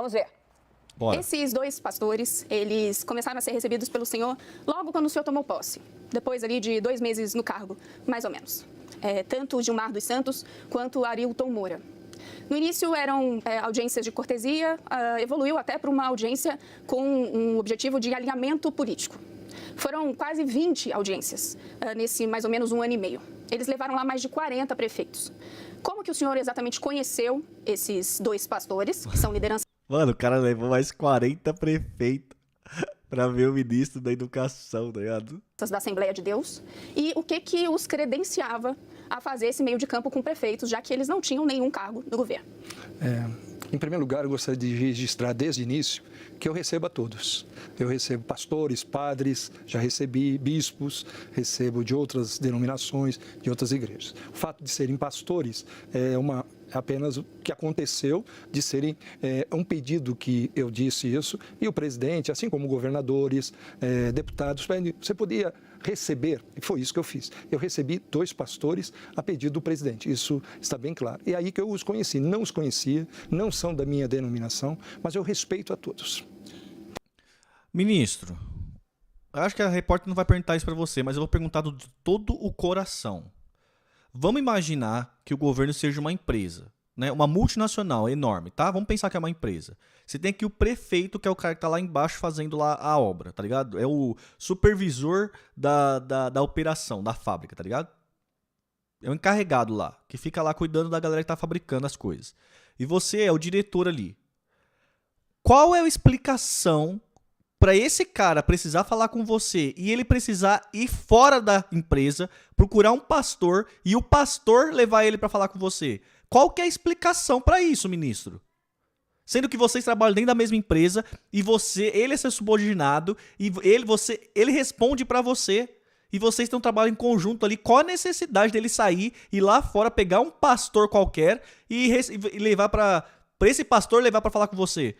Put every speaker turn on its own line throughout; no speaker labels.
Vamos ver.
Bora.
Esses dois pastores, eles começaram a ser recebidos pelo Senhor logo quando o Senhor tomou posse. Depois ali de 2 meses no cargo, mais ou menos. Tanto o Gilmar dos Santos quanto o Arilton Moura. No início eram audiências de cortesia, evoluiu até para uma audiência com um objetivo de alinhamento político. Foram quase 20 audiências nesse mais ou menos 1 ano e meio. Eles levaram lá mais de 40 prefeitos. Como que o senhor exatamente conheceu esses dois pastores, que são lideranças...
Mano, o cara levou mais 40 prefeitos pra ver o ministro da Educação, tá ligado?
da Assembleia de Deus, e o que os credenciava a fazer esse meio de campo com prefeitos, já que eles não tinham nenhum cargo no governo.
Em primeiro lugar, eu gostaria de registrar desde o início que eu recebo a todos. Eu recebo pastores, padres, já recebi bispos, recebo de outras denominações, de outras igrejas. O fato de serem pastores é apenas o que aconteceu de serem um pedido que eu disse isso, e o presidente, assim como governadores, deputados, você podia receber, e foi isso que eu fiz. Eu recebi 2 pastores a pedido do presidente, isso está bem claro. E aí que eu os conheci, não os conhecia, não são da minha denominação, mas eu respeito a todos.
Ministro, eu acho que a repórter não vai perguntar isso pra você, mas eu vou perguntar de todo o coração. Vamos imaginar que o governo seja uma empresa, né? Uma multinacional enorme, tá? Vamos pensar que é uma empresa. Você tem aqui o prefeito, que é o cara que tá lá embaixo fazendo lá a obra, tá ligado? É o supervisor da operação, da fábrica, tá ligado? É o encarregado lá, que fica lá cuidando da galera que tá fabricando as coisas. E você é o diretor ali. Qual é a explicação para esse cara precisar falar com você e ele precisar ir fora da empresa, procurar um pastor e o pastor levar ele para falar com você? Qual que é a explicação para isso, ministro? Sendo que vocês trabalham dentro da mesma empresa e ele é seu subordinado e ele responde para você e vocês estão trabalhando em conjunto ali. Qual a necessidade dele sair e ir lá fora pegar um pastor qualquer e levar para esse pastor levar para falar com você?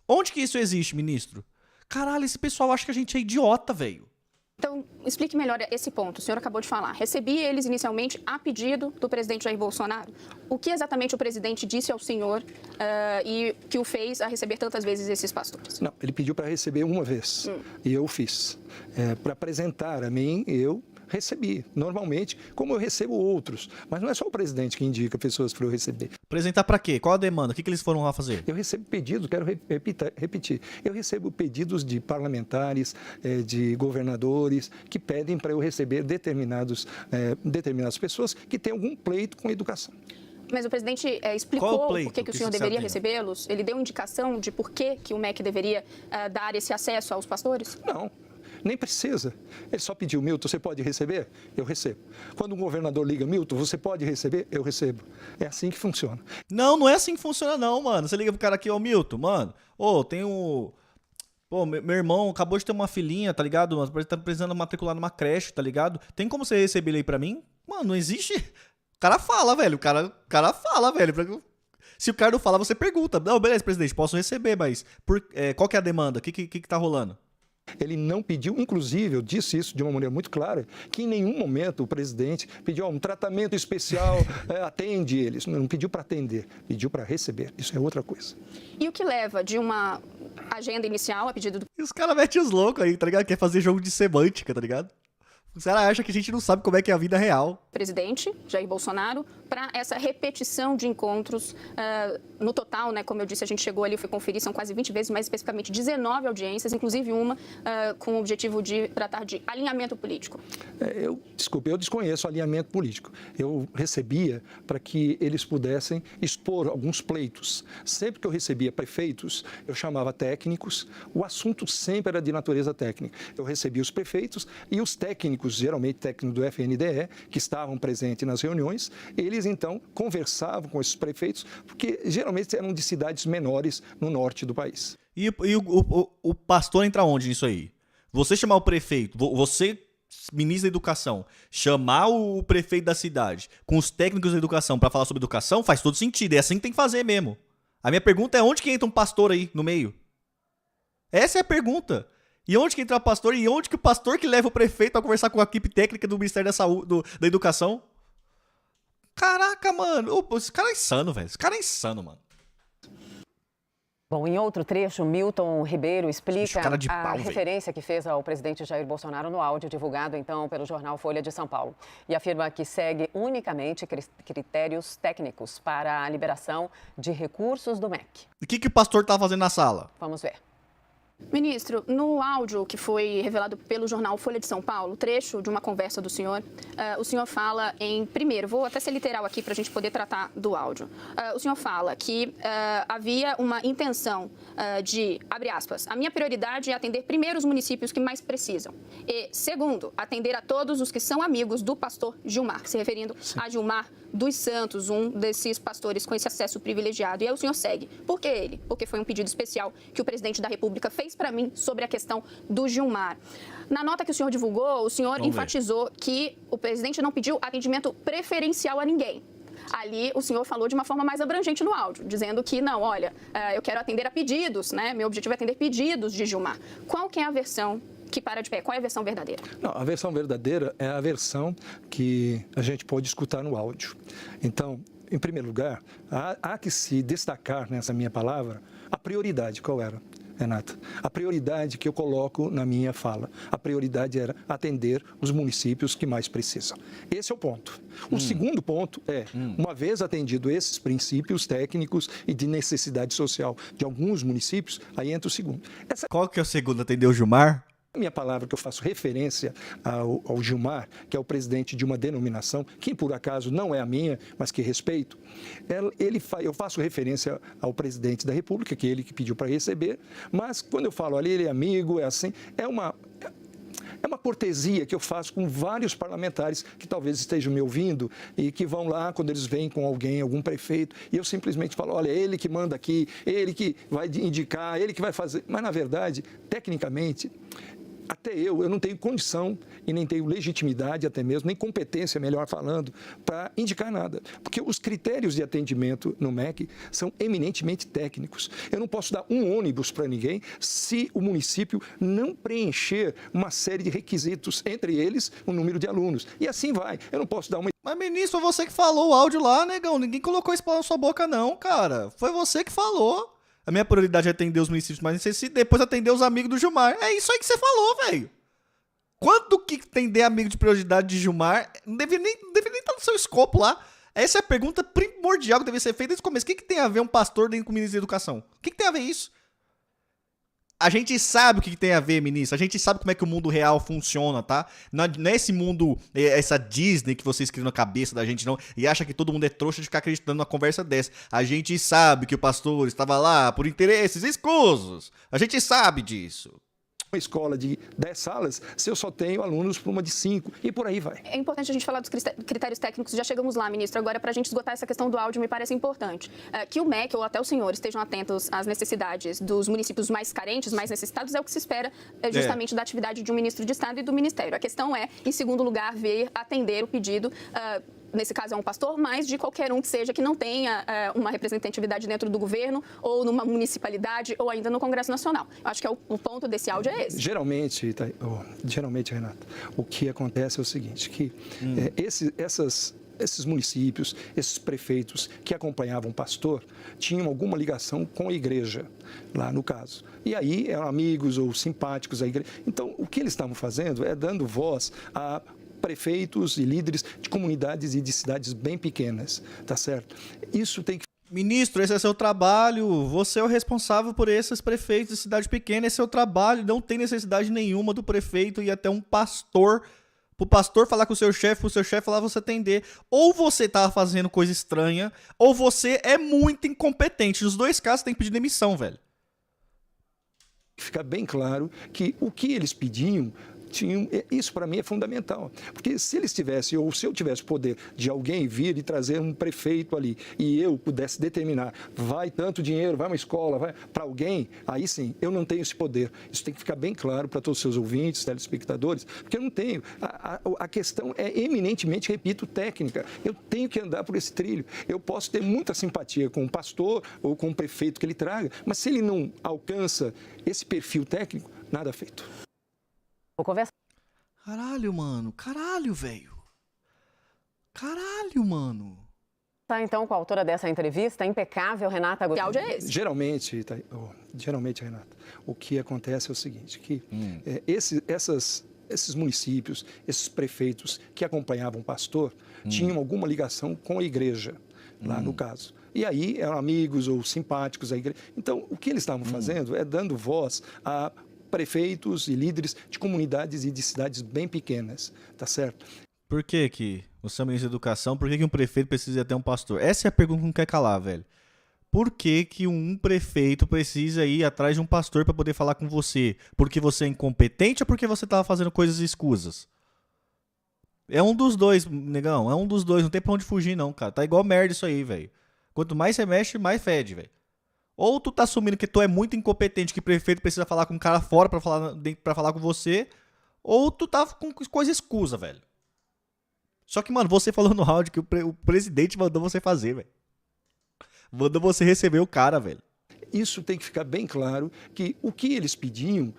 Onde que isso existe, ministro? Caralho, esse pessoal acha que a gente é idiota, velho.
Então, explique melhor esse ponto. O senhor acabou de falar. Recebi eles inicialmente a pedido do presidente Jair Bolsonaro. O que exatamente o presidente disse ao senhor e que o fez a receber tantas vezes esses pastores?
Não, ele pediu para receber uma vez e eu fiz. Para apresentar a mim, eu recebi, normalmente, como eu recebo outros. Mas não é só o presidente que indica pessoas para eu receber.
Apresentar para quê? Qual a demanda? O que eles foram lá fazer?
Eu recebo pedidos, quero repetir, eu recebo pedidos de parlamentares, de governadores, que pedem para eu receber determinadas pessoas que têm algum pleito com a educação.
Mas o presidente explicou por que o senhor deveria recebê-los? Ele deu indicação de por que o MEC deveria dar esse acesso aos pastores?
Não. Nem precisa. Ele só pediu, Milton, você pode receber? Eu recebo. Quando um governador liga, Milton, você pode receber? Eu recebo. É assim que funciona.
Não é assim que funciona não, mano. Você liga pro cara aqui, ó, Milton, mano, tem um... Pô, meu irmão acabou de ter uma filhinha, tá ligado? Mas tá precisando matricular numa creche, tá ligado? Tem como você receber ele aí pra mim? Mano, não existe... O cara fala, velho. O cara fala, velho. Se o cara não fala, você pergunta. Não, beleza, presidente, posso receber, mas... qual que é a demanda? O que tá rolando?
Ele não pediu, inclusive, eu disse isso de uma maneira muito clara, que em nenhum momento o presidente pediu um tratamento especial, atende eles. Não pediu para atender, pediu para receber. Isso é outra coisa.
E o que leva de uma agenda inicial a pedido do...
E os caras metem os loucos aí, tá ligado? Quer fazer jogo de semântica, tá ligado? Os caras acham que a gente não sabe como é que é a vida real.
Presidente Jair Bolsonaro para essa repetição de encontros. No total, né, como eu disse, a gente chegou ali, eu fui conferir, são quase 20 vezes, mais especificamente 19 audiências, inclusive uma com o objetivo de tratar de alinhamento político.
Desculpe, eu desconheço alinhamento político. Eu recebia para que eles pudessem expor alguns pleitos. Sempre que eu recebia prefeitos, eu chamava técnicos, o assunto sempre era de natureza técnica. Eu recebia os prefeitos e os técnicos, geralmente técnicos do FNDE, que estavam presentes nas reuniões, eles então conversavam com esses prefeitos, porque geralmente eram de cidades menores no norte do país.
E o pastor entra onde nisso aí? Você chamar o prefeito, você, ministro da Educação, chamar o prefeito da cidade com os técnicos da educação para falar sobre educação, faz todo sentido, é assim que tem que fazer mesmo. A minha pergunta é onde que entra um pastor aí no meio? Essa é a pergunta. E onde que entra o pastor? E onde que o pastor que leva o prefeito a conversar com a equipe técnica do Ministério da Saúde, da Educação? Caraca, mano. Esse cara é insano, velho. Esse cara é insano, mano.
Bom, em outro trecho, Milton Ribeiro explica
cara de
a
pau, velho.
referência que fez ao presidente Jair Bolsonaro no áudio divulgado, então, pelo jornal Folha de São Paulo. E afirma que segue unicamente critérios técnicos para a liberação de recursos do MEC.
E o que o pastor tá fazendo na sala?
Vamos ver.
Ministro, no áudio que foi revelado pelo jornal Folha de São Paulo, trecho de uma conversa do senhor, o senhor fala primeiro, vou até ser literal aqui para a gente poder tratar do áudio. O senhor fala que havia uma intenção de, abre aspas, a minha prioridade é atender primeiro os municípios que mais precisam. E, segundo, atender a todos os que são amigos do pastor Gilmar, se referindo a Gilmar dos Santos, um desses pastores com esse acesso privilegiado. E aí o senhor segue. Por que ele? Porque foi um pedido especial que o presidente da República fez para mim sobre a questão do Gilmar. Na nota que o senhor divulgou, o senhor enfatizou que o presidente não pediu atendimento preferencial a ninguém. Ali, o senhor falou de uma forma mais abrangente no áudio, dizendo que, não, olha, eu quero atender a pedidos, né? Meu objetivo é atender pedidos de Gilmar. Qual que é a versão que para de pé? Qual é a versão verdadeira?
Não, a versão verdadeira é a versão que a gente pode escutar no áudio. Então, em primeiro lugar, há que se destacar nessa minha palavra a prioridade. Qual era, Renata? A prioridade que eu coloco na minha fala. A prioridade era atender os municípios que mais precisam. Esse é o ponto. O segundo ponto é, uma vez atendido esses princípios técnicos e de necessidade social de alguns municípios, aí entra o segundo.
Qual que é o segundo? Atender o Gilmar?
A minha palavra que eu faço referência ao Gilmar, que é o presidente de uma denominação, que por acaso não é a minha, mas que respeito, eu faço referência ao presidente da República, que é ele que pediu para receber, mas quando eu falo ali, ele é amigo, é assim, é uma cortesia que eu faço com vários parlamentares que talvez estejam me ouvindo e que vão lá quando eles vêm com alguém, algum prefeito, e eu simplesmente falo, olha, ele que manda aqui, ele que vai indicar, ele que vai fazer. Mas, na verdade, tecnicamente, até eu não tenho condição e nem tenho legitimidade até mesmo, nem competência, melhor falando, para indicar nada. Porque os critérios de atendimento no MEC são eminentemente técnicos. Eu não posso dar um ônibus para ninguém se o município não preencher uma série de requisitos, entre eles o número de alunos. E assim vai. Eu não posso dar uma...
Mas, ministro, foi você que falou o áudio lá, negão. Ninguém colocou isso na sua boca, não, cara. Foi você que falou. A minha prioridade é atender os municípios mais necessitados, depois atender os amigos do Gilmar. É isso aí que você falou, velho. Quanto que atender amigo de prioridade de Gilmar não deve nem estar no seu escopo lá. Essa é a pergunta primordial que deve ser feita desde o começo. O que tem a ver um pastor dentro com o ministro da Educação? O que tem a ver isso? A gente sabe o que tem a ver, ministro. A gente sabe como é que o mundo real funciona, tá? Não é esse mundo, essa Disney que vocês criam na cabeça da gente, não. E acha que todo mundo é trouxa de ficar acreditando numa conversa dessa. A gente sabe que o pastor estava lá por interesses escusos. A gente sabe disso.
Uma escola de 10 salas, se eu só tenho alunos para uma de 5, e por aí vai.
É importante a gente falar dos critérios técnicos, já chegamos lá, ministro. Agora, para a gente esgotar essa questão do áudio, me parece importante que o MEC, ou até os senhores, estejam atentos às necessidades dos municípios mais carentes, mais necessitados, é o que se espera justamente da atividade de um ministro de Estado e do Ministério. A questão é, em segundo lugar, ver atender o pedido... nesse caso é um pastor, mas de qualquer um que seja que não tenha uma representatividade dentro do governo ou numa municipalidade ou ainda no Congresso Nacional. Eu acho que o ponto desse áudio é esse.
Geralmente, Renata, o que acontece é o seguinte, que esses municípios, esses prefeitos que acompanhavam o pastor, tinham alguma ligação com a igreja, lá no caso. E aí eram amigos ou simpáticos à igreja. Então, o que eles estavam fazendo é dando voz a prefeitos e líderes de comunidades e de cidades bem pequenas, tá certo? Isso tem que...
Ministro, esse é seu trabalho, você é o responsável por esses prefeitos de cidade pequena, esse é seu trabalho, não tem necessidade nenhuma do prefeito ir até um pastor, pro pastor falar com o seu chefe, pro seu chefe falar você atender. Ou você tá fazendo coisa estranha, ou você é muito incompetente. Nos dois casos tem que pedir demissão, velho.
Fica bem claro que o que eles pediam... Isso para mim é fundamental, porque se eles tivessem, ou se eu tivesse o poder de alguém vir e trazer um prefeito ali, e eu pudesse determinar, vai tanto dinheiro, vai uma escola, vai para alguém, aí sim, eu não tenho esse poder. Isso tem que ficar bem claro para todos os seus ouvintes, telespectadores, porque eu não tenho. A questão é eminentemente, repito, técnica. Eu tenho que andar por esse trilho. Eu posso ter muita simpatia com o pastor ou com o prefeito que ele traga, mas se ele não alcança esse perfil técnico, nada feito.
Vou conversar.
Caralho, mano. Caralho, velho. Caralho, mano.
Tá, então, com a autora dessa entrevista impecável, Renata
Que
Agostinho.
áudio é esse?
Geralmente, Renata, o que acontece é o seguinte, que esses municípios, esses prefeitos que acompanhavam o pastor, tinham alguma ligação com a igreja, lá no caso. E aí eram amigos ou simpáticos à igreja. Então, o que eles estavam fazendo é dando voz a prefeitos e líderes de comunidades e de cidades bem pequenas, tá certo?
Por que você é ministro da Educação, por que um prefeito precisa ter um pastor? Essa é a pergunta que não quer calar, velho. Por que um prefeito precisa ir atrás de um pastor para poder falar com você? Porque você é incompetente ou porque você tava fazendo coisas escusas? É um dos dois, negão. É um dos dois. Não tem pra onde fugir, não, cara. Tá igual merda isso aí, velho. Quanto mais você mexe, mais fede, velho. Ou tu tá assumindo que tu é muito incompetente, que o prefeito precisa falar com um cara fora pra falar com você, ou tu tá com coisa escusa, velho. Só que, mano, você falou no áudio que o presidente mandou você fazer, velho. Mandou você receber o cara, velho.
Isso tem que ficar bem claro, que o que eles pediam,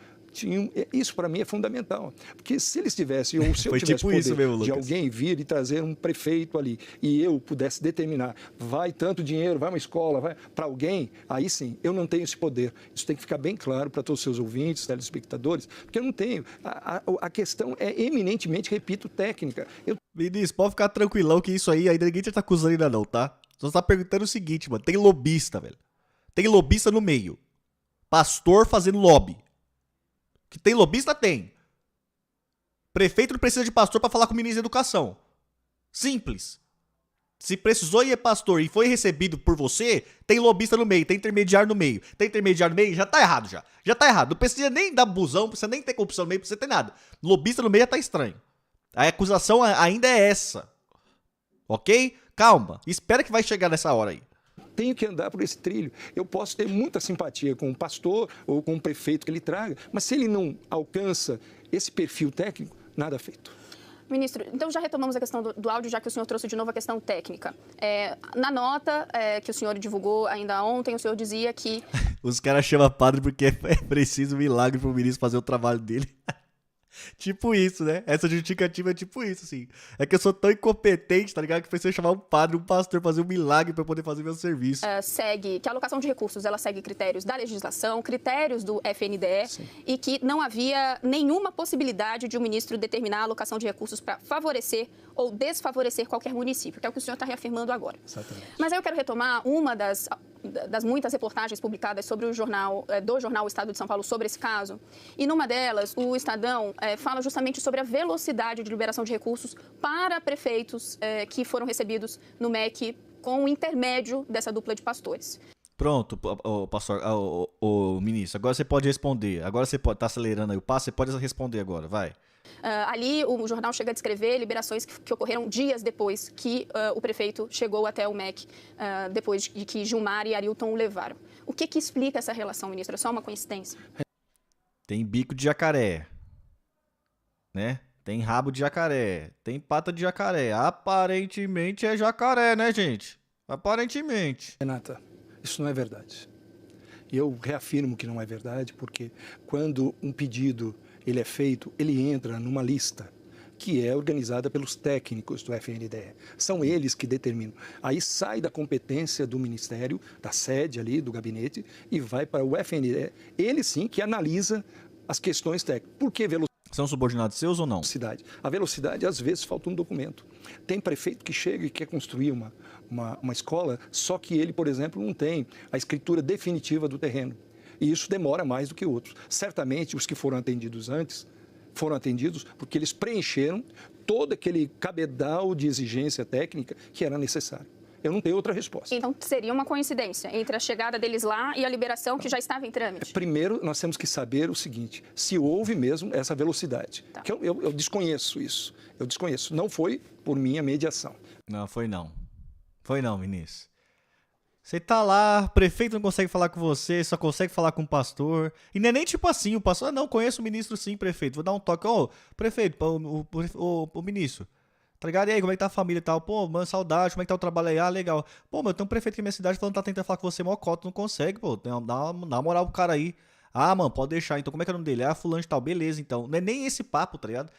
isso para mim é fundamental. Porque se eles tivessem, ou se eu
Foi
tivesse
tipo
poder
isso mesmo,
de
Lucas.
alguém vir e trazer um prefeito ali, e eu pudesse determinar, vai tanto dinheiro, vai uma escola, vai para alguém, aí sim, eu não tenho esse poder. Isso tem que ficar bem claro para todos os seus ouvintes, telespectadores, porque eu não tenho. A questão é eminentemente, repito, técnica.
Vinícius, pode ficar tranquilão que isso aí ainda ninguém te tá acusando ainda não, tá? Só tá perguntando o seguinte, mano. Tem lobista, velho. Tem lobista no meio. Pastor fazendo lobby. Que tem lobista? Tem. Prefeito não precisa de pastor pra falar com o ministro da Educação. Simples. Se precisou ir pastor e foi recebido por você, tem lobista no meio, tem intermediário no meio. Tem intermediário no meio, já tá errado já. Já tá errado. Não precisa nem dar busão, não precisa nem ter corrupção no meio, não precisa ter nada. Lobista no meio já tá estranho. A acusação ainda é essa. Ok? Calma. Espera que vai chegar nessa hora aí.
Tenho que andar por esse trilho. Eu posso ter muita simpatia com o pastor ou com o prefeito que ele traga, mas se ele não alcança esse perfil técnico, nada feito.
Ministro, então já retomamos a questão do áudio, já que o senhor trouxe de novo a questão técnica. Na nota que o senhor divulgou ainda ontem, o senhor dizia que...
Os caras chamam padre porque é preciso um milagre pro ministro fazer o trabalho dele. Tipo isso, né? Essa justificativa é tipo isso, assim. É que eu sou tão incompetente, tá ligado? Que precisa chamar um padre, um pastor, fazer um milagre pra eu poder fazer meu serviço.
Que a alocação de recursos, ela segue critérios da legislação, critérios do FNDE, sim, e que não havia nenhuma possibilidade de o ministro determinar a alocação de recursos para favorecer ou desfavorecer qualquer município, que é o que o senhor está reafirmando agora.
Exatamente.
Mas aí eu quero retomar uma das muitas reportagens publicadas sobre o jornal, do jornal O Estado de São Paulo sobre esse caso. E numa delas, o Estadão fala justamente sobre a velocidade de liberação de recursos para prefeitos que foram recebidos no MEC com o intermédio dessa dupla de pastores.
Pronto, pastor, o ministro, agora você pode responder. Agora você pode estar acelerando aí o passo, você pode responder agora, vai.
Ali, o jornal chega a descrever liberações que ocorreram dias depois que o prefeito chegou até o MEC, depois de que Gilmar e Arilton o levaram. O que explica essa relação, ministro? É só uma coincidência?
Tem bico de jacaré, né? Tem rabo de jacaré, tem pata de jacaré. Aparentemente é jacaré, né, gente? Aparentemente.
Renata, isso não é verdade. E eu reafirmo que não é verdade, porque quando um pedido ele é feito, ele entra numa lista que é organizada pelos técnicos do FNDE. São eles que determinam. Aí sai da competência do Ministério, da sede ali, do gabinete, e vai para o FNDE. Ele sim que analisa as questões técnicas. Por que velocidade?
São subordinados seus ou não?
A velocidade, às vezes, falta um documento. Tem prefeito que chega e quer construir uma escola, só que ele, por exemplo, não tem a escritura definitiva do terreno. E isso demora mais do que outros. Certamente, os que foram atendidos antes, foram atendidos porque eles preencheram todo aquele cabedal de exigência técnica que era necessário. Eu não tenho outra resposta.
Então, seria uma coincidência entre a chegada deles lá e a liberação que já estava em trâmite?
Primeiro, nós temos que saber o seguinte, se houve mesmo essa velocidade. Tá. Que eu desconheço isso. Eu desconheço. Não foi por minha mediação.
Não, foi não. Foi não, Vinícius. Você tá lá, prefeito não consegue falar com você, só consegue falar com o pastor. E não é nem tipo assim, o pastor, não, conheço o ministro sim, prefeito. Vou dar um toque. Ô, prefeito, o ministro, tá ligado? E aí, como é que tá a família e tal? Pô, mano, saudade, como é que tá o trabalho aí? Ah, legal. Pô, meu, tem um prefeito aqui na minha cidade falando que tá tentando falar com você, mocota, não consegue, pô. Dá uma moral pro cara aí. Ah, mano, pode deixar. Então, como é que é o nome dele? Ah, fulano de tal. Beleza, então. Não é nem esse papo, tá ligado?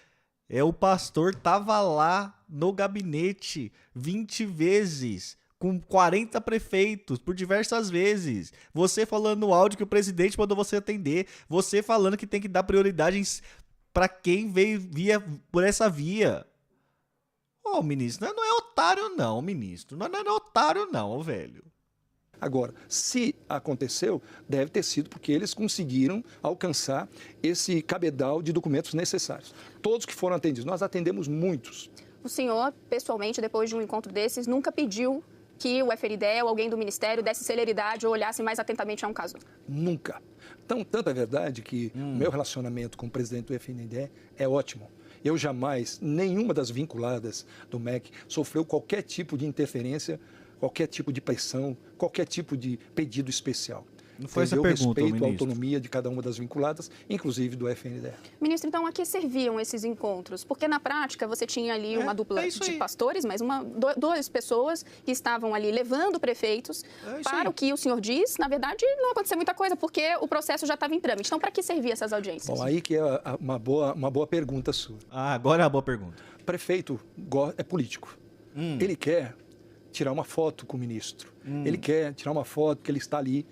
É o pastor tava lá no gabinete 20 vezes com 40 prefeitos por diversas vezes. Você falando no áudio que o presidente mandou você atender. Você falando que tem que dar prioridade para quem veio por essa via. Ô, ministro, não é otário não, ministro. Não é otário não, velho.
Agora, se aconteceu, deve ter sido porque eles conseguiram alcançar esse cabedal de documentos necessários. Todos que foram atendidos, nós atendemos muitos.
O senhor, pessoalmente, depois de um encontro desses, nunca pediu que o FNDE ou alguém do Ministério desse celeridade ou olhasse mais atentamente a um caso?
Nunca. Então, tanto é verdade que o meu relacionamento com o presidente do FNDE é ótimo. Eu jamais, nenhuma das vinculadas do MEC, sofreu qualquer tipo de interferência, qualquer tipo de pressão, qualquer tipo de pedido especial.
Não foi essa pergunta,
respeito à
ministro.
autonomia de cada uma das vinculadas, inclusive do FNDE.
Ministro, então a que serviam esses encontros? Porque na prática você tinha ali uma dupla de pastores, mas duas pessoas que estavam ali levando prefeitos para o que o senhor diz. Na verdade, não aconteceu muita coisa, porque o processo já estava em trâmite. Então, para que serviam essas audiências?
Bom, aí que é uma boa pergunta sua.
Ah, agora é a boa pergunta.
Prefeito é político. Ele quer tirar uma foto com o ministro. Ele quer tirar uma foto que ele está ali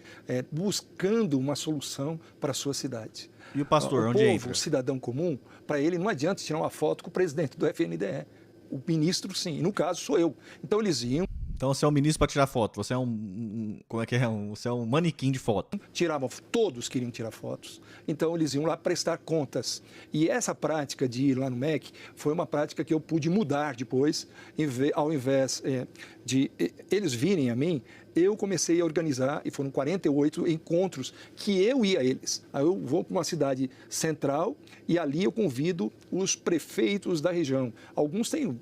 buscando uma solução para a sua cidade.
E o pastor,
o
onde
povo,
entra?
O cidadão comum, para ele não adianta tirar uma foto com o presidente do FNDE. O ministro, sim. No caso, sou eu. Então, eles iam,
Então você é um ministro para tirar foto. Você é como é que é? Você é um manequim de foto.
todos queriam tirar fotos. Então, eles iam lá prestar contas. E essa prática de ir lá no MEC foi uma prática que eu pude mudar depois. Ao invés de eles virem a mim, eu comecei a organizar, e foram 48 encontros que eu ia a eles. Aí eu vou para uma cidade central e ali eu convido os prefeitos da região. Alguns têm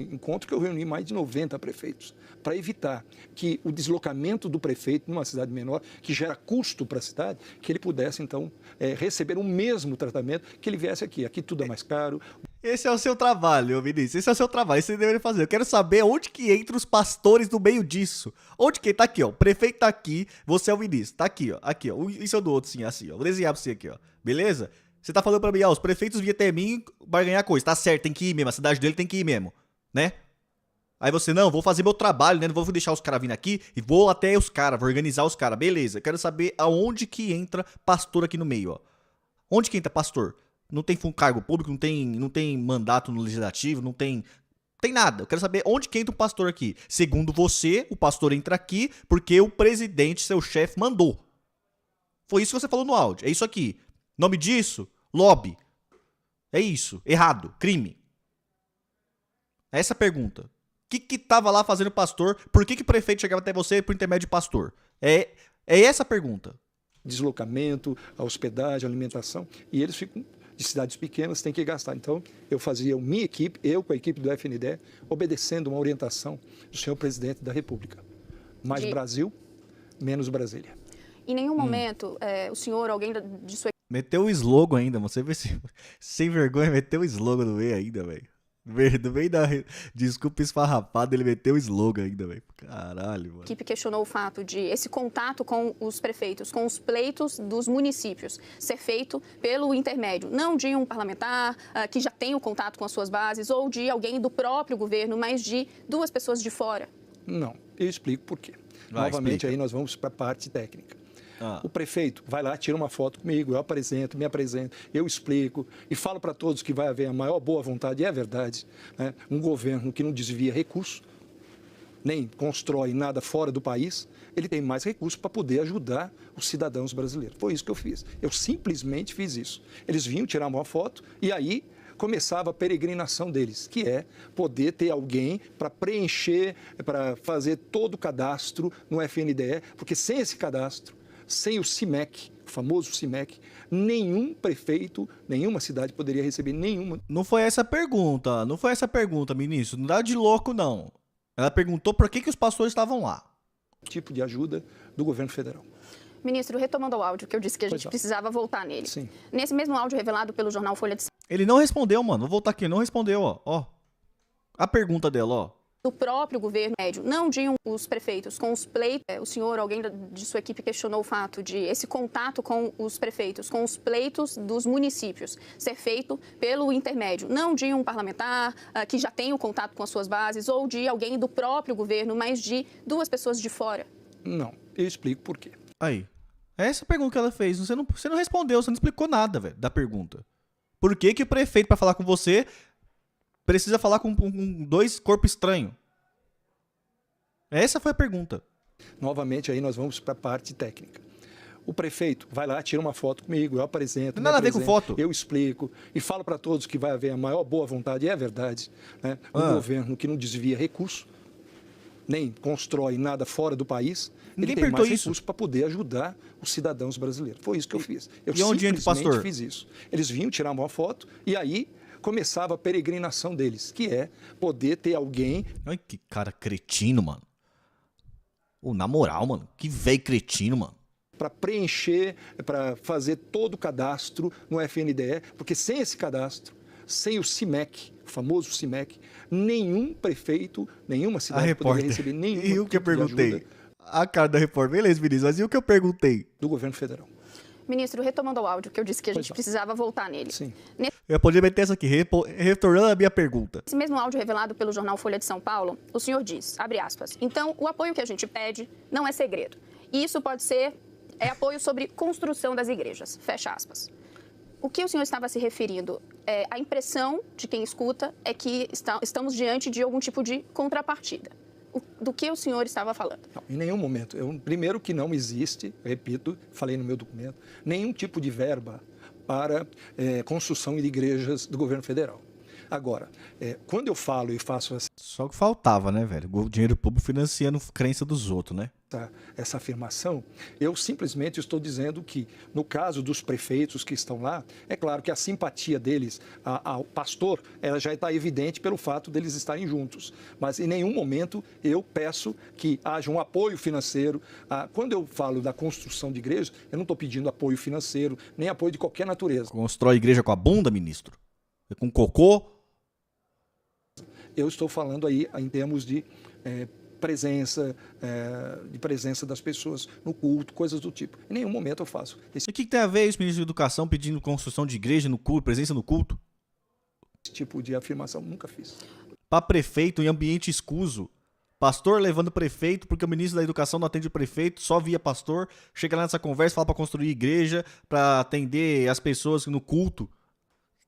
encontro que eu reuni mais de 90 prefeitos, para evitar que o deslocamento do prefeito numa cidade menor, que gera custo para a cidade, que ele pudesse, então, receber o mesmo tratamento que ele viesse aqui. Aqui tudo é mais caro.
Esse é o seu trabalho, Vinícius. Esse é o seu trabalho. Isso você deveria fazer. Eu quero saber onde que entra os pastores no meio disso. Onde que tá aqui, ó. O prefeito tá aqui, você é o ministro. Tá aqui, ó. Aqui, ó. Isso é do outro, sim, assim, ó. Vou desenhar pra você aqui, ó. Beleza? Você tá falando pra mim, ó, os prefeitos vinham até mim para ganhar coisa. Tá certo, tem que ir mesmo. A cidade dele tem que ir mesmo, né? Aí você, não, vou fazer meu trabalho, né? Não vou deixar os caras vindo aqui e vou até os caras, vou organizar os caras. Beleza, eu quero saber aonde que entra pastor aqui no meio, ó. Onde que entra pastor? Não tem cargo público, não tem mandato no legislativo, não tem nada. Eu quero saber onde que entra o pastor aqui. Segundo você, o pastor entra aqui porque o presidente, seu chefe, mandou. Foi isso que você falou no áudio. É isso aqui. Nome disso? Lobby. É isso. Errado. Crime. É essa a pergunta. O que tava lá fazendo pastor? Por que o prefeito chegava até você por intermédio de pastor? É essa a pergunta.
Deslocamento, a hospedagem, a alimentação, e eles ficam de cidades pequenas, têm que gastar. Então, eu fazia minha equipe, eu com a equipe do FNDE, obedecendo uma orientação do senhor presidente da República. Mais Brasil, menos Brasília.
Em nenhum momento, o senhor, alguém de sua
Meteu o slogan ainda, mano. Você vê se sem vergonha, meteu o slogan no meio ainda, velho. No meio da desculpa esfarrapada, ele meteu o slogan ainda, velho. Caralho, mano.
A equipe questionou o fato de esse contato com os prefeitos, com os pleitos dos municípios, ser feito pelo intermédio, não de um parlamentar que já tem o contato com as suas bases, ou de alguém do próprio governo, mas de duas pessoas de fora.
Não, eu explico por quê. Novamente,
explica.
aí nós vamos para a parte técnica. O prefeito vai lá, tira uma foto comigo, eu apresento, me apresento, eu explico e falo para todos que vai haver a maior boa vontade, e é verdade, né? Um governo que não desvia recursos, nem constrói nada fora do país, ele tem mais recursos para poder ajudar os cidadãos brasileiros. Foi isso que eu fiz. Eu simplesmente fiz isso. Eles vinham tirar uma foto e aí começava a peregrinação deles, que é poder ter alguém para preencher, para fazer todo o cadastro no FNDE, porque sem esse cadastro, sem o CIMEC, o famoso CIMEC, nenhum prefeito, nenhuma cidade poderia receber nenhuma.
Não foi essa a pergunta, ministro. Não dá de louco, não. Ela perguntou por que os pastores estavam lá.
Tipo de ajuda do governo federal.
Ministro, retomando ao áudio, que eu disse que a gente precisava voltar nele.
Sim.
Nesse mesmo áudio revelado pelo jornal Folha de São
Ele não respondeu, mano. Vou voltar aqui, ele não respondeu, ó. A pergunta dela, ó.
do próprio governo médio, não de os prefeitos com os pleitos. O senhor, alguém de sua equipe questionou o fato de esse contato com os prefeitos, com os pleitos dos municípios, ser feito pelo intermédio, não de um parlamentar que já tem o contato com as suas bases ou de alguém do próprio governo, mas de duas pessoas de fora.
Não, eu explico por quê.
Aí. Essa pergunta que ela fez, você não respondeu, você não explicou nada, velho, da pergunta. Por que que o prefeito, pra falar com você, precisa falar com dois corpos estranhos? Essa foi a pergunta.
Novamente, aí nós vamos para a parte técnica. O prefeito vai lá, tira uma foto comigo, eu apresento.
Não tem nada a ver com foto.
Eu explico e falo para todos que vai haver a maior boa vontade, e é verdade, né? Um governo que não desvia recurso, nem constrói nada fora do país,
Ninguém
ele tem
perguntou
mais
isso.
recursos para poder ajudar os cidadãos brasileiros. Foi isso que eu fiz. Eu
E onde entra o
simplesmente
pastor?
fiz isso. Eles vinham, tiravam uma foto e aí começava a peregrinação deles, que é poder ter alguém.
Ai, que cara cretino, mano. Na moral, mano. Que velho cretino, mano.
Para preencher, para fazer todo o cadastro no FNDE, porque sem esse cadastro, sem o CIMEC, o famoso CIMEC, nenhum prefeito, nenhuma
A
cidade poderia
repórter.
receber nenhum
E o que eu
tipo de
perguntei?
ajuda
A cara da repórter. Beleza, ministro. Mas e o que eu perguntei?
do governo federal.
Ministro, retomando o áudio, que eu disse que a gente
Pois não.
precisava voltar nele.
Sim.
Eu podia meter essa aqui, retornando a minha pergunta.
Nesse mesmo áudio revelado pelo jornal Folha de São Paulo, o senhor diz, abre aspas, então o apoio que a gente pede não é segredo. E isso pode ser apoio sobre construção das igrejas, fecha aspas. O que o senhor estava se referindo? A impressão de quem escuta é que estamos diante de algum tipo de contrapartida. Do que o senhor estava falando?
Não, em nenhum momento. Primeiro que não existe, repito, falei no meu documento, nenhum tipo de verba para construção de igrejas do governo federal. Agora, quando eu falo e faço
Só que faltava, né, velho? O dinheiro público financiando crença dos outros, né?
essa afirmação, eu simplesmente estou dizendo que, no caso dos prefeitos que estão lá, é claro que a simpatia deles ao pastor, ela já está evidente pelo fato deles estarem juntos. Mas em nenhum momento eu peço que haja um apoio financeiro. Quando eu falo da construção de igrejas, eu não estou pedindo apoio financeiro, nem apoio de qualquer natureza.
Constrói igreja com a bunda, ministro? Com cocô?
Eu estou falando aí em termos de presença das pessoas no culto, coisas do tipo. Em nenhum momento eu faço
E o que tem a ver isso, ministro da Educação, pedindo construção de igreja no culto, presença no culto?
esse tipo de afirmação, nunca fiz.
Para prefeito em ambiente escuso. Pastor levando prefeito, porque o ministro da Educação não atende o prefeito, só via pastor. Chega lá nessa conversa, fala para construir igreja, para atender as pessoas no culto.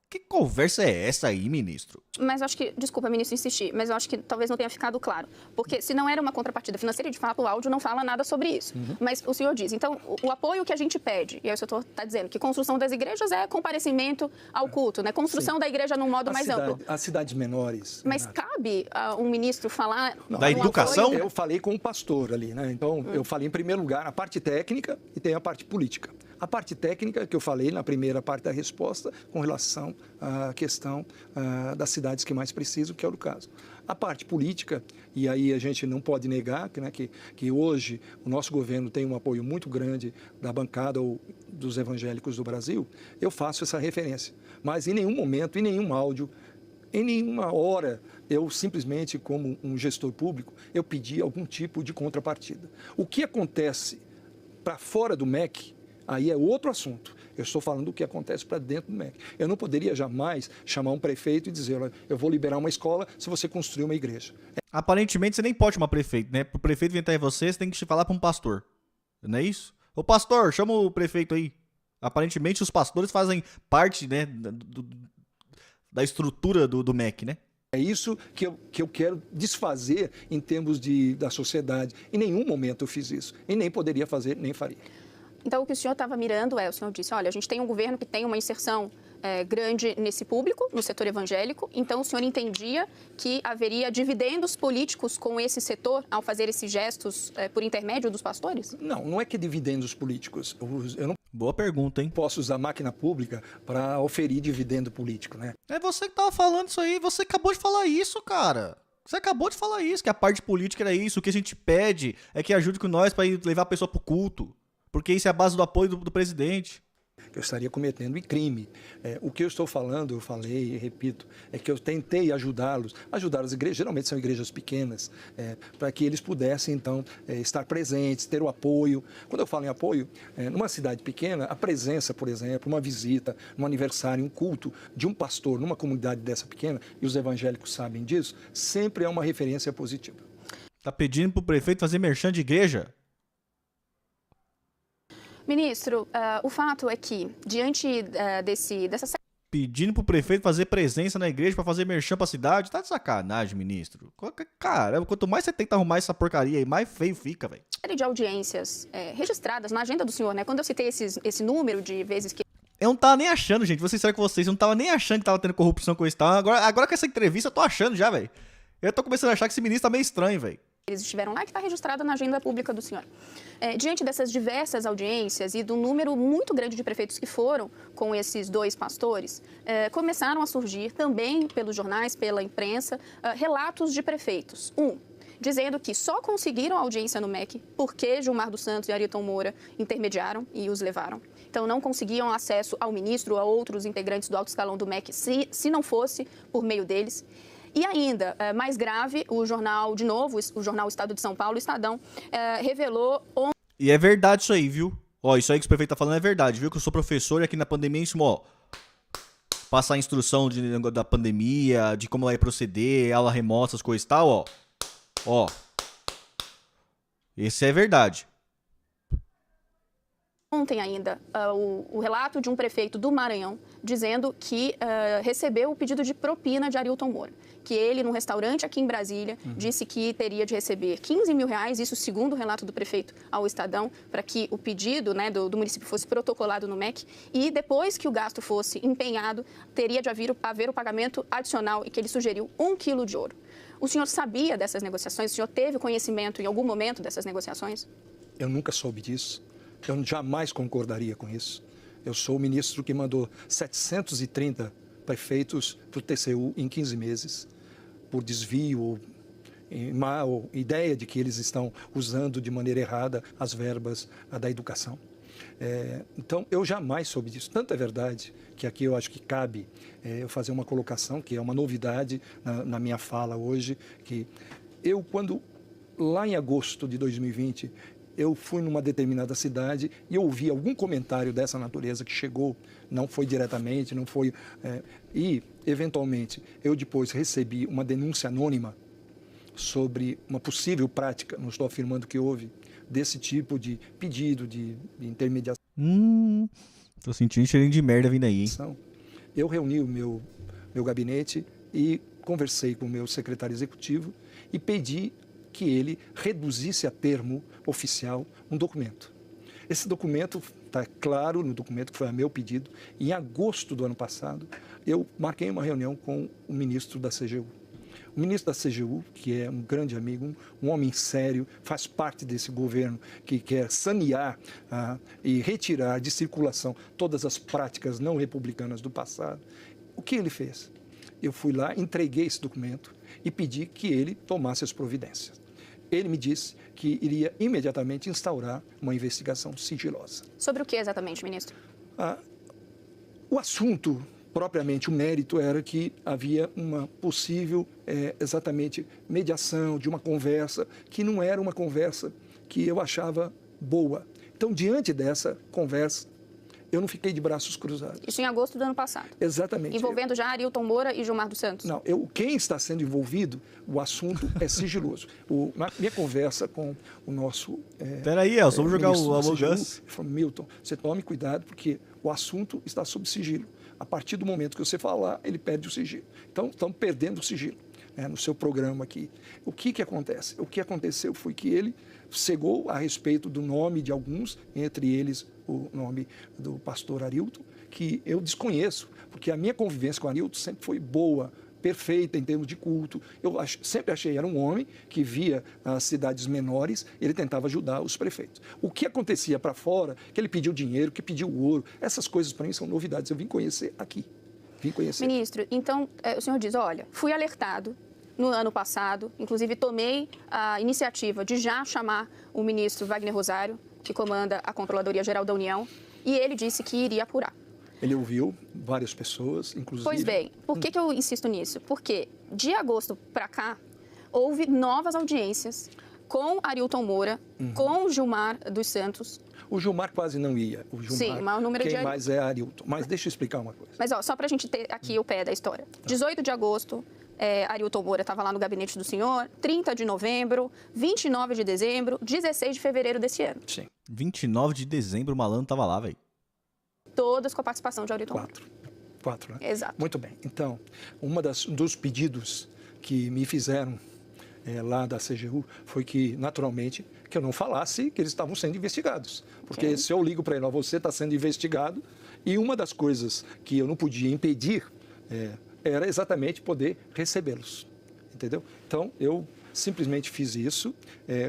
Que conversa é essa aí, ministro?
Mas eu acho que, desculpa, ministro, insistir, mas eu acho que talvez não tenha ficado claro. Porque se não era uma contrapartida financeira, de fato o áudio não fala nada sobre isso. Mas o senhor diz, então, o apoio que a gente pede, e aí o senhor está dizendo que construção das igrejas é comparecimento ao culto, né? Construção da igreja num modo mais amplo.
As cidades menores.
Mas
Renata,
cabe a um ministro falar...
Da
um
educação?
apoio?
eu falei com o pastor ali, né? Então, eu falei em primeiro lugar a parte técnica e tem a parte política. A parte técnica que eu falei na primeira parte da resposta com relação à questão das cidades que mais precisam, que é o caso. A parte política, e aí a gente não pode negar que hoje o nosso governo tem um apoio muito grande da bancada ou dos evangélicos do Brasil, eu faço essa referência. Mas em nenhum momento, em nenhum áudio, em nenhuma hora, eu simplesmente, como um gestor público, eu pedi algum tipo de contrapartida. O que acontece para fora do MEC, aí é outro assunto. Eu estou falando do que acontece para dentro do MEC. Eu não poderia jamais chamar um prefeito e dizer, olha, eu vou liberar uma escola se você construir uma igreja.
Aparentemente você nem pode chamar prefeito, né? Pro prefeito vir até você tem que falar para um pastor. Não é isso? Ô pastor, chama o prefeito aí. Aparentemente os pastores fazem parte, né, da estrutura do MEC, né?
É isso que eu quero desfazer em termos da sociedade. Em nenhum momento eu fiz isso. E nem poderia fazer, nem faria.
Então, o que o senhor estava mirando o senhor disse, olha, a gente tem um governo que tem uma inserção grande nesse público, no setor evangélico, então o senhor entendia que haveria dividendos políticos com esse setor ao fazer esses gestos por intermédio dos pastores?
Não é que dividendos políticos. Eu não
Boa pergunta, hein?
posso usar máquina pública para oferir dividendo político, né?
É você que tava falando isso aí, você acabou de falar isso, cara. Você acabou de falar isso, que a parte política era isso, o que a gente pede é que ajude com nós para levar a pessoa pro culto. Porque isso é a base do apoio do presidente.
Eu estaria cometendo um crime. O que eu estou falando, eu falei e repito, é que eu tentei ajudar as igrejas, geralmente são igrejas pequenas, para que eles pudessem, então, estar presentes, ter o apoio. Quando eu falo em apoio, numa cidade pequena, a presença, por exemplo, uma visita, um aniversário, um culto de um pastor numa comunidade dessa pequena, e os evangélicos sabem disso, sempre é uma referência positiva.
Tá pedindo pro prefeito fazer merchan de igreja?
Ministro, o fato é que, diante dessa
Pedindo pro prefeito fazer presença na igreja pra fazer merchan pra cidade? Tá de sacanagem, ministro. Caramba, quanto mais você tenta arrumar essa porcaria aí, mais feio fica, velho.
série de audiências registradas na agenda do senhor, né? Quando eu citei esse número de vezes que
Eu não tava nem achando, gente. Vou ser sincero com vocês. Eu não tava nem achando que tava tendo corrupção com isso. Agora com essa entrevista, eu tô achando já, velho. Eu tô começando a achar que esse ministro tá meio estranho, velho.
eles estiveram lá, que está registrada na agenda pública do senhor. Diante dessas diversas audiências e do número muito grande de prefeitos que foram com esses dois pastores, começaram a surgir também pelos jornais, pela imprensa, relatos de prefeitos. Dizendo que só conseguiram audiência no MEC porque Gilmar dos Santos e Arilton Moura intermediaram e os levaram. Então, não conseguiam acesso ao ministro ou a outros integrantes do alto escalão do MEC se não fosse por meio deles. E ainda, mais grave, o jornal, de novo, o jornal Estado de São Paulo, o Estadão, revelou...
E é verdade isso aí, viu? Ó, isso aí que o prefeito tá falando é verdade, viu? Que eu sou professor e aqui na pandemia ensino, ó, passar a instrução da pandemia, de como vai proceder, aula remota, essas coisas e tal, ó. Ó. Esse é verdade.
Ontem ainda, o relato de um prefeito do Maranhão dizendo que recebeu o pedido de propina de Arilton Moura. Que ele, num restaurante aqui em Brasília, disse que teria de receber 15 mil reais, isso segundo o relato do prefeito ao Estadão, para que o pedido, né, do município fosse protocolado no MEC. E depois que o gasto fosse empenhado, teria de haver o pagamento adicional e que ele sugeriu 1 quilo de ouro. O senhor sabia dessas negociações? O senhor teve conhecimento em algum momento dessas negociações?
Eu nunca soube disso. Eu jamais concordaria com isso. Eu sou o ministro que mandou 730 prefeitos para o TCU em 15 meses, por desvio ou mal ideia de que eles estão usando de maneira errada as verbas da educação. Então, eu jamais soube disso. Tanto é verdade que aqui eu acho que cabe eu fazer uma colocação, que é uma novidade na minha fala hoje, que eu, quando, lá em agosto de 2020, eu fui numa determinada cidade e ouvi algum comentário dessa natureza que chegou, não foi diretamente, não foi... e, eventualmente, eu depois recebi uma denúncia anônima sobre uma possível prática, não estou afirmando que houve, desse tipo de pedido de intermediação.
Tô sentindo cheirinho de merda vindo aí, hein?
Eu reuni o meu gabinete e conversei com o meu secretário executivo e pedi que ele reduzisse a termo oficial um documento. Esse documento está claro no documento que foi a meu pedido. Em agosto do ano passado, eu marquei uma reunião com o ministro da CGU. O ministro da CGU, que é um grande amigo, um homem sério, faz parte desse governo que quer sanear e retirar de circulação todas as práticas não republicanas do passado. O que ele fez? Eu fui lá, entreguei esse documento e pedi que ele tomasse as providências. Ele me disse que iria imediatamente instaurar uma investigação sigilosa.
Sobre o que exatamente, ministro?
O assunto, propriamente, o mérito era que havia uma possível, exatamente, mediação de uma conversa que não era uma conversa que eu achava boa. Então, diante dessa conversa, eu não fiquei de braços cruzados.
Isso em agosto do ano passado?
Exatamente.
Envolvendo já Arilton Moura e Gilmar dos Santos?
Não, quem está sendo envolvido, o assunto é sigiloso. Minha conversa com o nosso...
Peraí, Elson, vamos jogar o Among Us.
Ele falou, Milton, você tome cuidado porque o assunto está sob sigilo. A partir do momento que você falar, ele perde o sigilo. Então, estamos perdendo o sigilo no seu programa aqui. O que acontece? O que aconteceu foi que ele cegou a respeito do nome de alguns, entre eles o nome do pastor Arilton, que eu desconheço, porque a minha convivência com Arilton sempre foi boa, perfeita em termos de culto. Eu sempre achei era um homem que via as cidades menores, ele tentava ajudar os prefeitos. O que acontecia para fora, que ele pediu dinheiro, que pediu ouro, essas coisas para mim são novidades. Eu vim conhecer aqui.
Ministro, então o senhor diz, olha, fui alertado no ano passado, inclusive tomei a iniciativa de já chamar o ministro Wagner Rosário, que comanda a Controladoria Geral da União, e ele disse que iria apurar.
Ele ouviu várias pessoas, inclusive...
Pois bem, por que eu insisto nisso? Porque de agosto para cá, houve novas audiências com Arilton Moura, com Gilmar dos Santos.
O Gilmar quase não ia. O Gilmar,
Sim, mas o número
quem
de...
mais é Arilton. Mas deixa eu explicar uma coisa.
Mas só para a gente ter aqui o pé da história. 18 de agosto, Arilton Moura estava lá no gabinete do senhor, 30 de novembro, 29 de dezembro, 16 de fevereiro desse ano.
Sim.
29 de dezembro o malandro tava lá, velho.
Todas com a participação de Arilton Moura.
Quatro, né?
Exato.
Muito bem. Então, dos pedidos que me fizeram lá da CGU foi que, naturalmente, que eu não falasse que eles estavam sendo investigados. Porque se eu ligo para ele, você está sendo investigado, e uma das coisas que eu não podia impedir era exatamente poder recebê-los. Entendeu? Então, eu simplesmente fiz isso,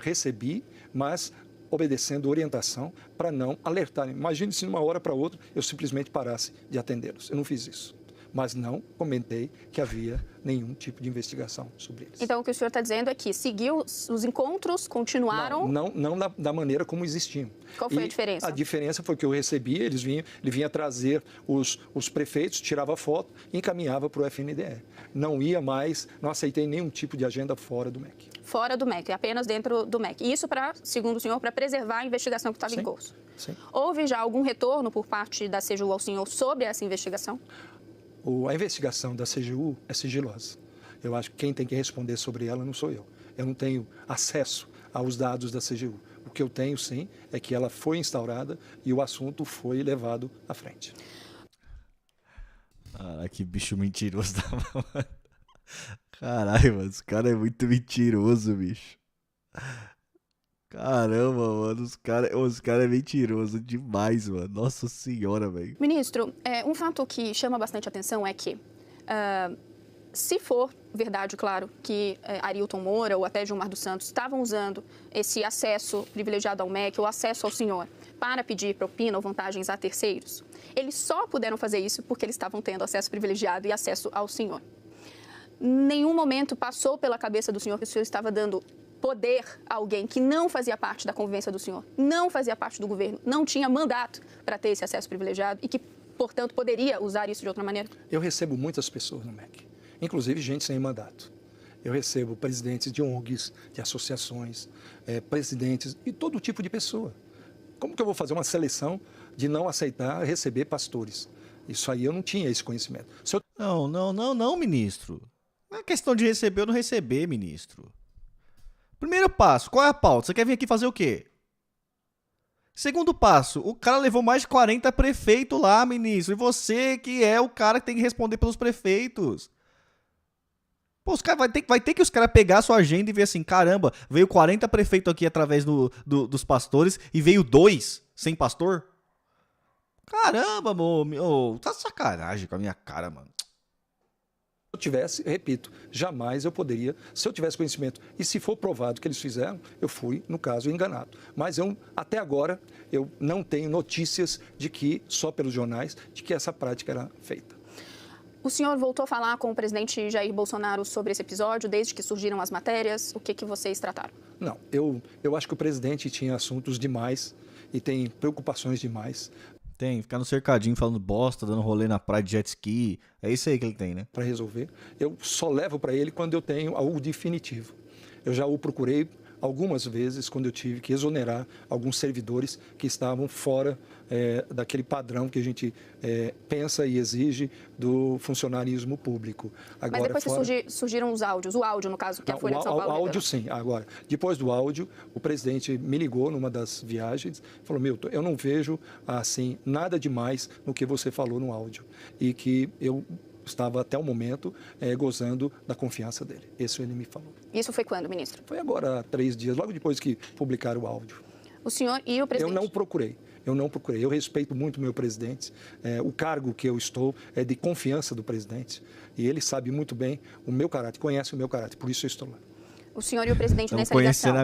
recebi, mas obedecendo orientação para não alertarem. Imagine se de uma hora para outra eu simplesmente parasse de atendê-los. Eu não fiz isso. Mas não comentei que havia nenhum tipo de investigação sobre eles.
Então, o que o senhor está dizendo é que seguiu, os encontros continuaram...
Não da maneira como existiam.
Qual foi a diferença?
A diferença foi que eu recebia, ele vinha trazer os prefeitos, tirava foto e encaminhava para o FNDE. Não ia mais, não aceitei nenhum tipo de agenda fora do MEC.
Fora do MEC, apenas dentro do MEC. E isso, segundo o senhor, para preservar a investigação que estava em curso.
Sim.
Houve já algum retorno por parte da CGU ao senhor sobre essa investigação?
A investigação da CGU é sigilosa. Eu acho que quem tem que responder sobre ela não sou eu. Eu não tenho acesso aos dados da CGU. O que eu tenho, sim, é que ela foi instaurada e o assunto foi levado à frente.
Caralho, que bicho mentiroso. Caralho, mano, esse cara é muito mentiroso, bicho. Caramba, mano, os cara é mentiroso demais, mano. Nossa senhora, velho.
Ministro, um fato que chama bastante atenção é que, se for verdade, claro, que Arilton Moura ou até Gilmar dos Santos estavam usando esse acesso privilegiado ao MEC, ou acesso ao senhor, para pedir propina ou vantagens a terceiros, eles só puderam fazer isso porque eles estavam tendo acesso privilegiado e acesso ao senhor. Nenhum momento passou pela cabeça do senhor que o senhor estava dando poder a alguém que não fazia parte da convivência do senhor, não fazia parte do governo, não tinha mandato para ter esse acesso privilegiado e que, portanto, poderia usar isso de outra maneira?
Eu recebo muitas pessoas no MEC, inclusive gente sem mandato. Eu recebo presidentes de ONGs, de associações, presidentes e todo tipo de pessoa. Como que eu vou fazer uma seleção de não aceitar receber pastores? Isso aí eu não tinha esse conhecimento.
Não, ministro. Não é questão de receber ou não receber, ministro. Primeiro passo, qual é a pauta? Você quer vir aqui fazer o quê? Segundo passo, o cara levou mais de 40 prefeitos lá, ministro. E você que é o cara que tem que responder pelos prefeitos. Pô, os cara, vai ter que os caras pegar a sua agenda e ver assim, caramba, veio 40 prefeitos aqui através dos pastores e veio 2 sem pastor? Caramba, meu, tá sacanagem com a minha cara, mano.
Se eu tivesse, repito, jamais eu poderia, se eu tivesse conhecimento, e se for provado que eles fizeram, eu fui, no caso, enganado. Mas até agora, eu não tenho notícias de que, só pelos jornais, de que essa prática era feita.
O senhor voltou a falar com o presidente Jair Bolsonaro sobre esse episódio, desde que surgiram as matérias? O que vocês trataram?
Não, eu acho que o presidente tinha assuntos demais e tem preocupações demais.
Tem, ficar no cercadinho falando bosta, dando rolê na praia de jet ski. É isso aí que ele tem, né?
Para resolver. Eu só levo para ele quando eu tenho algo definitivo. Eu já o procurei algumas vezes quando eu tive que exonerar alguns servidores que estavam fora daquele padrão que a gente pensa e exige do funcionarismo público. Agora,
mas depois que surgiram os áudios, o áudio, no caso, que a Folha de São Paulo...
O áudio, sim. Agora, depois do áudio, o presidente me ligou numa das viagens e falou, Milton, eu não vejo, assim, nada demais no que você falou no áudio. E que eu estava, até o momento, gozando da confiança dele. Isso ele me falou.
Isso foi quando, ministro?
Foi agora, há 3 dias, logo depois que publicaram o áudio.
O senhor e o presidente?
Eu não procurei. Eu respeito muito o meu presidente. O cargo que eu estou é de confiança do presidente. E ele sabe muito bem o meu caráter, conhece o meu caráter, por isso eu estou lá.
O senhor e o presidente nessa ligação...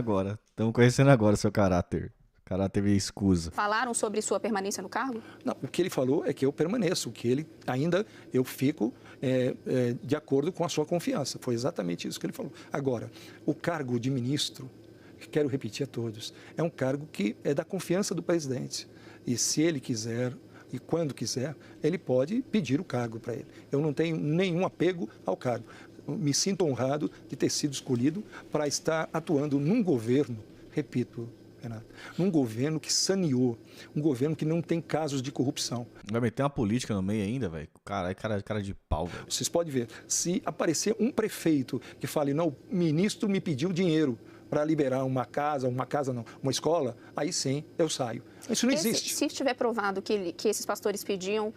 Estamos conhecendo agora o seu caráter. Caráter meio escusa.
Falaram sobre sua permanência no cargo?
Não, o que ele falou é que eu permaneço, que ele ainda eu fico de acordo com a sua confiança. Foi exatamente isso que ele falou. Agora, o cargo de ministro, quero repetir a todos, é um cargo que é da confiança do presidente. E se ele quiser e quando quiser, ele pode pedir o cargo para ele. Eu não tenho nenhum apego ao cargo. Me sinto honrado de ter sido escolhido para estar atuando num governo, repito, Renato, num governo que saneou, um governo que não tem casos de corrupção.
Vai meter uma política no meio ainda, velho? Caralho, cara de pau, velho.
Vocês podem ver, se aparecer um prefeito que fale, não, o ministro me pediu dinheiro para liberar uma escola, aí sim eu saio. Isso não existe.
Se estiver provado que esses pastores pediam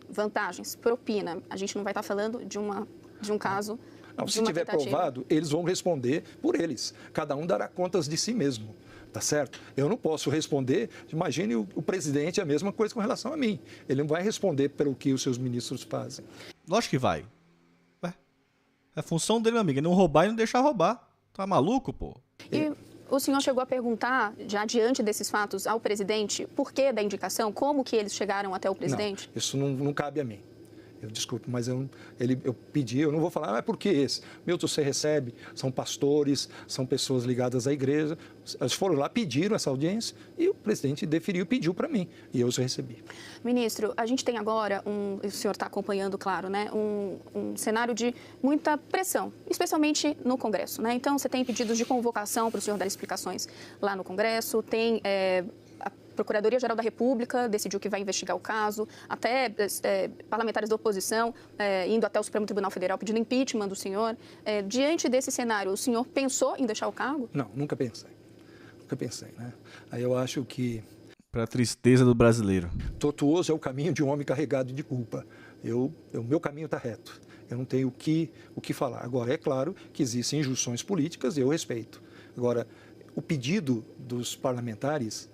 vantagens, propina, a gente não vai estar falando de um caso.
Não, se tiver provado, eles vão responder por eles. Cada um dará contas de si mesmo. Tá certo? Eu não posso responder. Imagine o presidente a mesma coisa com relação a mim. Ele não vai responder pelo que os seus ministros fazem.
Lógico que vai. Ué, é a função dele, meu amigo, é não roubar e não deixar roubar. Tá maluco, pô?
E o senhor chegou a perguntar, já diante desses fatos, ao presidente, por que da indicação? Como que eles chegaram até o presidente?
Não, isso não cabe a mim. Desculpe, mas eu pedi, eu não vou falar, por que esse? Milton, você recebe, são pastores, são pessoas ligadas à igreja. Eles foram lá, pediram essa audiência e o presidente deferiu, pediu para mim e eu os recebi.
Ministro, a gente tem agora, o senhor está acompanhando, claro, né, um cenário de muita pressão, especialmente no Congresso, né? Então, você tem pedidos de convocação para o senhor dar explicações lá no Congresso, tem a Procuradoria-Geral da República decidiu que vai investigar o caso, até parlamentares da oposição indo até o Supremo Tribunal Federal pedindo impeachment do senhor. Diante desse cenário, o senhor pensou em deixar o cargo?
Não, nunca pensei. Nunca pensei, né? Aí eu acho que...
Para a tristeza do brasileiro.
Tortuoso é o caminho de um homem carregado de culpa. O meu caminho está reto. Eu não tenho o que falar. Agora, é claro que existem injunções políticas e eu respeito. Agora, o pedido dos parlamentares...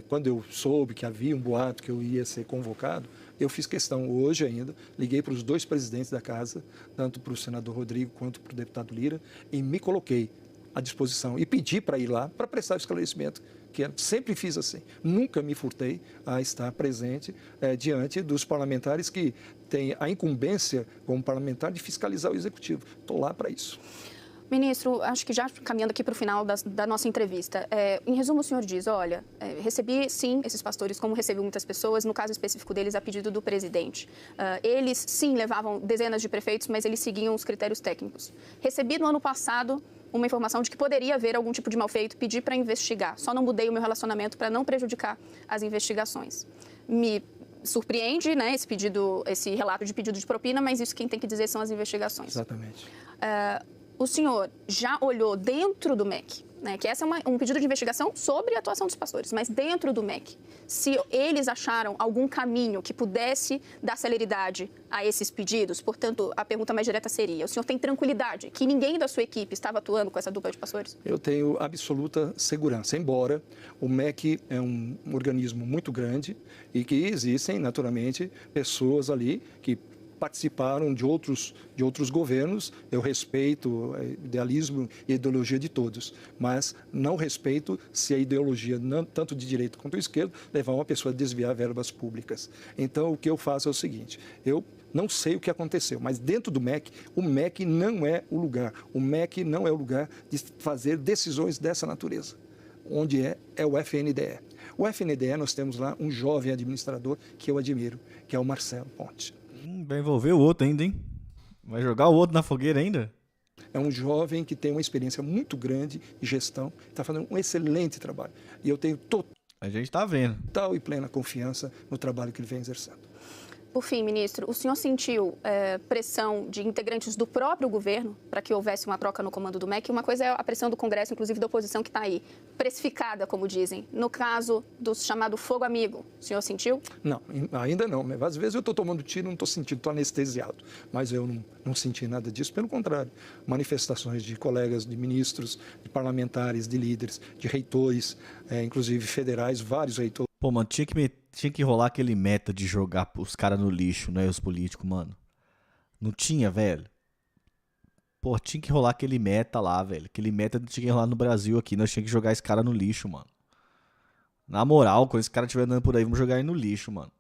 quando eu soube que havia um boato que eu ia ser convocado, eu fiz questão hoje ainda, liguei para os dois presidentes da casa, tanto para o senador Rodrigo quanto para o deputado Lira, e me coloquei à disposição e pedi para ir lá para prestar o esclarecimento, que sempre fiz assim. Nunca me furtei a estar presente diante dos parlamentares que têm a incumbência como parlamentar de fiscalizar o executivo. Estou lá para isso.
Ministro, acho que já caminhando aqui para o final da nossa entrevista, em resumo o senhor diz, olha, recebi sim esses pastores, como recebi muitas pessoas, no caso específico deles, a pedido do presidente. Eles sim levavam dezenas de prefeitos, mas eles seguiam os critérios técnicos. Recebi no ano passado uma informação de que poderia haver algum tipo de mal feito, pedi para investigar, só não mudei o meu relacionamento para não prejudicar as investigações. Me surpreende, né, esse relato de pedido de propina, mas isso quem tem que dizer são as investigações.
Exatamente.
O senhor já olhou dentro do MEC, né, que esse é um pedido de investigação sobre a atuação dos pastores, mas dentro do MEC, se eles acharam algum caminho que pudesse dar celeridade a esses pedidos, portanto, a pergunta mais direta seria, o senhor tem tranquilidade que ninguém da sua equipe estava atuando com essa dupla de pastores?
Eu tenho absoluta segurança, embora o MEC é um organismo muito grande e que existem, naturalmente, pessoas ali que participaram de outros governos. Eu respeito o idealismo e a ideologia de todos, mas não respeito se a ideologia, tanto de direita quanto de esquerda, levar uma pessoa a desviar verbas públicas. Então, o que eu faço é o seguinte, eu não sei o que aconteceu, mas dentro do MEC, o MEC não é o lugar. O MEC não é o lugar de fazer decisões dessa natureza. Onde é o FNDE. O FNDE, nós temos lá um jovem administrador que eu admiro, que é o Marcelo Ponte.
Vai envolver o outro ainda, hein? Vai jogar o outro na fogueira ainda?
É um jovem que tem uma experiência muito grande de gestão, está fazendo um excelente trabalho. E eu tenho
A gente tá vendo.
total e plena confiança no trabalho que ele vem exercendo.
Por fim, ministro, o senhor sentiu pressão de integrantes do próprio governo para que houvesse uma troca no comando do MEC? Uma coisa é a pressão do Congresso, inclusive da oposição, que está aí, precificada, como dizem. No caso do chamado fogo amigo, o senhor sentiu?
Não, ainda não. Às vezes eu estou tomando tiro, não estou sentindo, estou anestesiado. Mas eu não senti nada disso, pelo contrário. Manifestações de colegas, de ministros, de parlamentares, de líderes, de reitores, inclusive federais, vários reitores.
Pô, mano, tinha que rolar aquele meta de jogar os caras no lixo, né? Os políticos, mano. Não tinha, velho? Pô, tinha que rolar aquele meta lá, velho. Aquele meta tinha que rolar no Brasil aqui. Nós tínhamos que jogar esse cara no lixo, mano. Na moral, quando esse cara estiver andando por aí, vamos jogar ele no lixo, mano.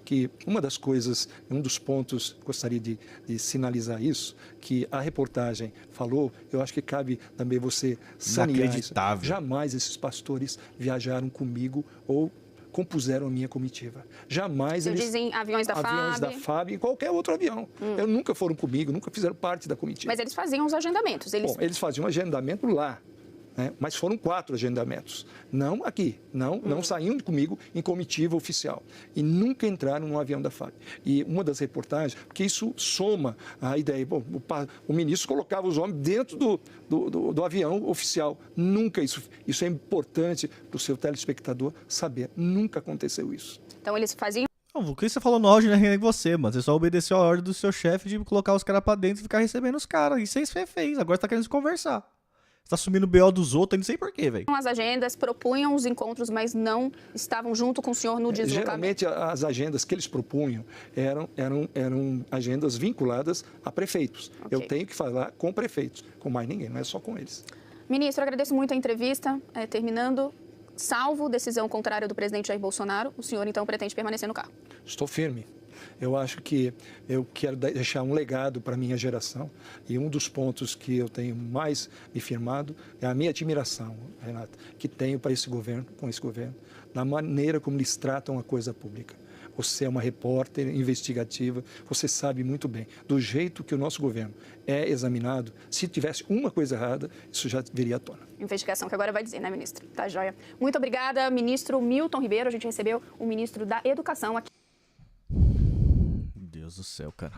Que uma das coisas, um dos pontos, gostaria de sinalizar isso, que a reportagem falou, eu acho que cabe também você sanear isso.
Inacreditável.
Jamais esses pastores viajaram comigo ou compuseram a minha comitiva. Jamais eles...
dizem aviões da
aviões
FAB.
da FAB e qualquer outro avião. Eles nunca foram comigo, nunca fizeram parte da comitiva.
Mas eles faziam os agendamentos.
Bom, eles faziam um agendamento lá, né? Mas foram 4 agendamentos. Não aqui, não saíam comigo em comitiva oficial. E nunca entraram no avião da FAB. E uma das reportagens, porque isso soma a ideia, bom, o ministro colocava os homens dentro do avião oficial. Nunca isso é importante para o seu telespectador saber. Nunca aconteceu isso.
Então eles faziam.
Não, o que você falou no áudio não é você, mano. Você só obedeceu a ordem do seu chefe de colocar os caras pra dentro e ficar recebendo os caras. Isso aí você fez. Agora você tá querendo se conversar. Você tá assumindo o BO dos outros, eu não sei porquê, velho.
As agendas, propunham os encontros, mas não estavam junto com o senhor no deslocamento.
Geralmente, as agendas que eles propunham eram agendas vinculadas a prefeitos.
Ok.
Eu tenho que falar com prefeitos, com mais ninguém, não é só com eles.
Ministro, agradeço muito a entrevista. Terminando, salvo decisão contrária do presidente Jair Bolsonaro, o senhor então pretende permanecer no cargo?
Estou firme. Eu acho que eu quero deixar um legado para a minha geração e um dos pontos que eu tenho mais me firmado é a minha admiração, Renata, que tenho para esse governo, com esse governo, na maneira como eles tratam a coisa pública. Você é uma repórter investigativa, você sabe muito bem, do jeito que o nosso governo é examinado, se tivesse uma coisa errada, isso já viria à tona.
Investigação que agora vai dizer, né, ministro? Tá joia. Muito obrigada, ministro Milton Ribeiro. A gente recebeu o ministro da Educação aqui.
Deus do céu, cara.